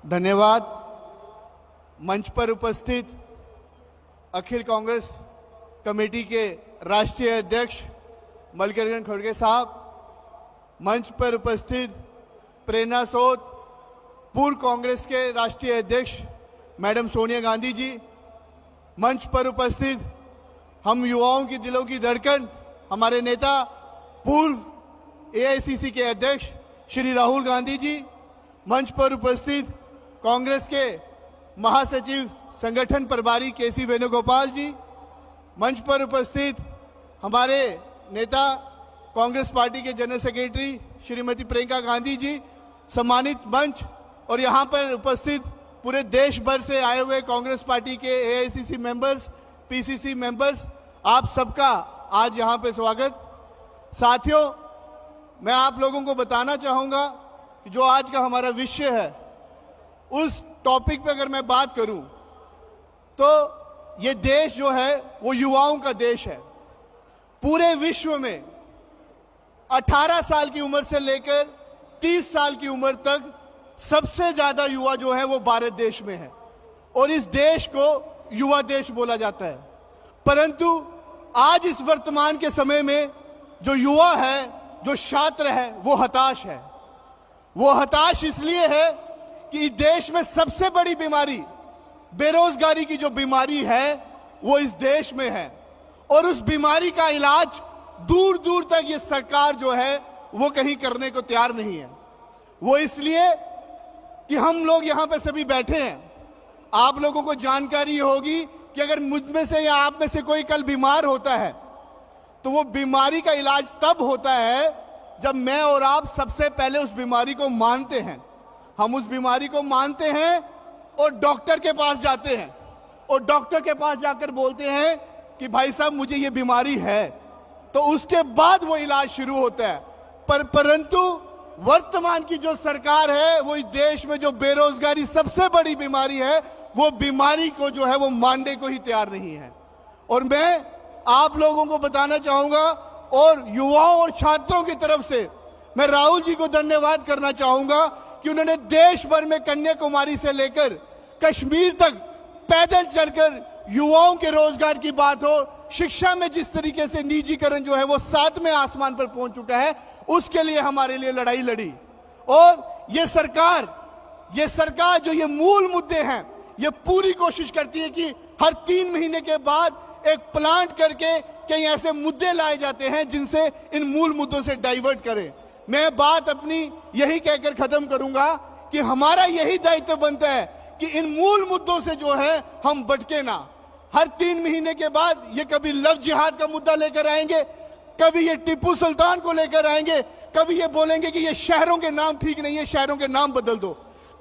धन्यवाद। मंच पर उपस्थित अखिल कांग्रेस कमेटी के राष्ट्रीय अध्यक्ष मल्लिकार्जुन खड़गे साहब, मंच पर उपस्थित प्रेरणा सोत, पूर्व कांग्रेस के राष्ट्रीय अध्यक्ष मैडम सोनिया गांधी जी, मंच पर उपस्थित हम युवाओं की दिलों की धड़कन हमारे नेता पूर्व एआईसीसी के अध्यक्ष श्री राहुल गांधी जी, मंच पर उपस्थित कांग्रेस के महासचिव संगठन प्रभारी केसी वेणुगोपाल जी, मंच पर उपस्थित हमारे नेता कांग्रेस पार्टी के जनरल सेक्रेटरी श्रीमती प्रियंका गांधी जी, सम्मानित मंच और यहाँ पर उपस्थित पूरे देश भर से आए हुए कांग्रेस पार्टी के एआईसीसी मेंबर्स, पीसीसी मेंबर्स, आप सबका आज यहाँ पे स्वागत। साथियों, मैं आप लोगों को बताना चाहूँगा कि जो आज का हमारा विषय है, उस टॉपिक पे अगर मैं बात करूं तो ये देश जो है वो युवाओं का देश है। पूरे विश्व में 18 साल की उम्र से लेकर 30 साल की उम्र तक सबसे ज्यादा युवा जो है वो भारत देश में है और इस देश को युवा देश बोला जाता है। परंतु आज इस वर्तमान के समय में जो युवा है, जो छात्र है, वो हताश है। वो हताश इसलिए है कि देश में सबसे बड़ी बीमारी बेरोजगारी की जो बीमारी है वो इस देश में है और उस बीमारी का इलाज दूर दूर तक ये सरकार जो है वो कहीं करने को तैयार नहीं है। वो इसलिए कि हम लोग यहाँ पे सभी बैठे हैं, आप लोगों को जानकारी होगी कि अगर मुझ में से या आप में से कोई कल बीमार होता है तो वो बीमारी का इलाज तब होता है जब मैं और आप सबसे पहले उस बीमारी को मानते हैं। हम उस बीमारी को मानते हैं और डॉक्टर के पास जाते हैं और डॉक्टर के पास जाकर बोलते हैं कि भाई साहब मुझे ये बीमारी है, तो उसके बाद वो इलाज शुरू होता है। परंतु वर्तमान की जो सरकार है वो इस देश में जो बेरोजगारी सबसे बड़ी बीमारी है, वो बीमारी को जो है वो मानने को ही तैयार नहीं है। और मैं आप लोगों को बताना चाहूंगा और युवाओं और छात्रों की तरफ से मैं राहुल जी को धन्यवाद करना चाहूंगा कि उन्होंने देश भर में कन्याकुमारी से लेकर कश्मीर तक पैदल चलकर युवाओं के रोजगार की बात हो, शिक्षा में जिस तरीके से निजीकरण जो है वो 7वें आसमान पर पहुंच चुका है, उसके लिए हमारे लिए लड़ाई लड़ी। और ये सरकार जो ये मूल मुद्दे हैं, ये पूरी कोशिश करती है कि हर 3 महीने के बाद एक प्लांट करके कई ऐसे मुद्दे लाए जाते हैं जिनसे इन मूल मुद्दों से डाइवर्ट करें। मैं बात अपनी यही कहकर खत्म करूंगा कि हमारा यही दायित्व बनता है कि इन मूल मुद्दों से जो है हम भटके ना। हर 3 महीने के बाद ये कभी लव जिहाद का मुद्दा लेकर आएंगे, कभी ये टीपू सुल्तान को लेकर आएंगे, कभी ये बोलेंगे कि ये शहरों के नाम ठीक नहीं है, शहरों के नाम बदल दो।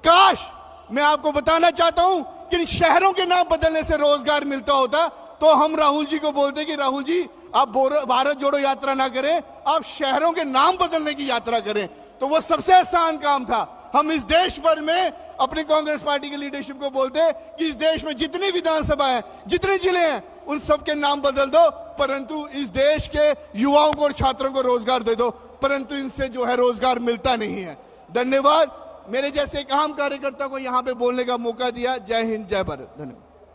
काश मैं आपको बताना चाहता हूं कि इन शहरों के नाम बदलने से रोजगार मिलता होता तो हम राहुल जी को बोलते कि राहुल जी आप भारत जोड़ो यात्रा ना करें, आप शहरों के नाम बदलने की यात्रा करें, तो वो सबसे आसान काम था। हम इस देश भर में अपनी कांग्रेस पार्टी की लीडरशिप को बोलते कि इस देश में जितनी विधानसभा है, जितने जिले हैं, उन सबके नाम बदल दो, परंतु इस देश के युवाओं को और छात्रों को रोजगार दे दो, परंतु इनसे जो है रोजगार मिलता नहीं है। धन्यवाद। मेरे जैसे एक आम कार्यकर्ता को यहाँ पे बोलने का मौका दिया। जय हिंद, जय भारत। धन्यवाद।